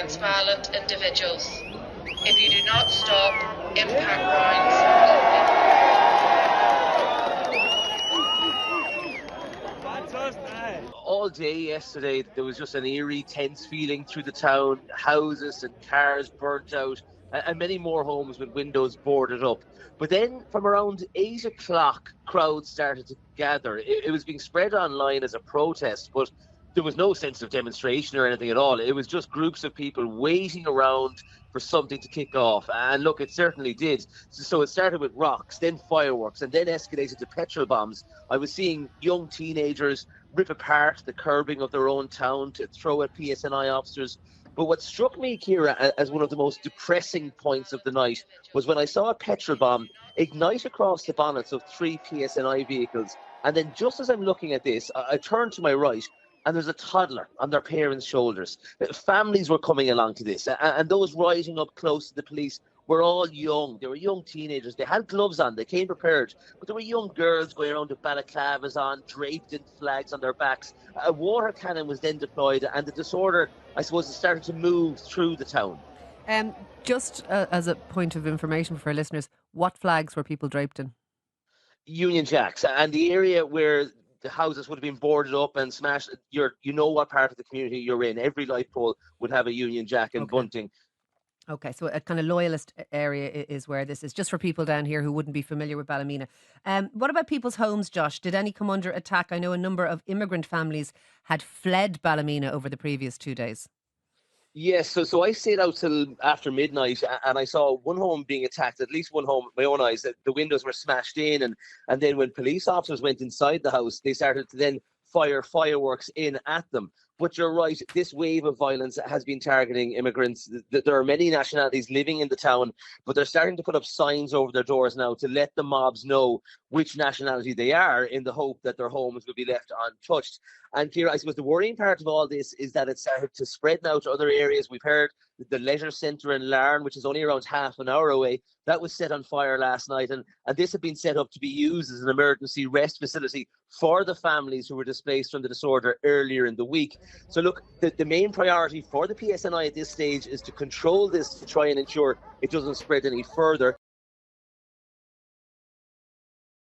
against violent individuals. If you do not stop, impact rounds. All day yesterday, there was just an eerie, tense feeling through the town. Houses and cars burnt out, and many more homes with windows boarded up. But then, from around 8 o'clock, crowds started to gather. It was being spread online as a protest, but there was no sense of demonstration or anything at all. It was just groups of people waiting around for something to kick off. And look, it certainly did. So it started with rocks, then fireworks, and then escalated to petrol bombs. I was seeing young teenagers rip apart the curbing of their own town to throw at PSNI officers. But what struck me, Ciara, as one of the most depressing points of the night was when I saw a petrol bomb ignite across the bonnets of 3 PSNI vehicles. And then just as I'm looking at this, I turned to my right, and there's a toddler on their parents' shoulders. Families were coming along to this, and those riding up close to the police were all young. They were young teenagers. They had gloves on. They came prepared. But there were young girls going around with balaclavas on, draped in flags on their backs. A water cannon was then deployed, and the disorder, I suppose, it started to move through the town. Just as a point of information for our listeners, what flags were people draped in? Union Jacks. And the area where the houses would have been boarded up and smashed, you know what part of the community you're in. Every light pole would have a Union Jack and bunting. Okay, so a kind of loyalist area is where this is, just for people down here who wouldn't be familiar with Ballymena. What about people's homes, Josh? Did any come under attack? I know a number of immigrant families had fled Ballymena over the previous 2 days. Yes, so I stayed out till after midnight, and I saw one home being attacked, at least one home, with my own eyes, that the windows were smashed in, and then when police officers went inside the house, they started to then fire fireworks in at them. But you're right, this wave of violence has been targeting immigrants. There are many nationalities living in the town, but they're starting to put up signs over their doors now to let the mobs know which nationality they are, in the hope that their homes will be left untouched. And Ciara, I suppose the worrying part of all this is that it's started to spread now to other areas. We've heard the leisure centre in Larne, which is only around half an hour away, that was set on fire last night, and this had been set up to be used as an emergency rest facility for the families who were displaced from the disorder earlier in the week. So look, the main priority for the PSNI at this stage is to control this, to try and ensure it doesn't spread any further.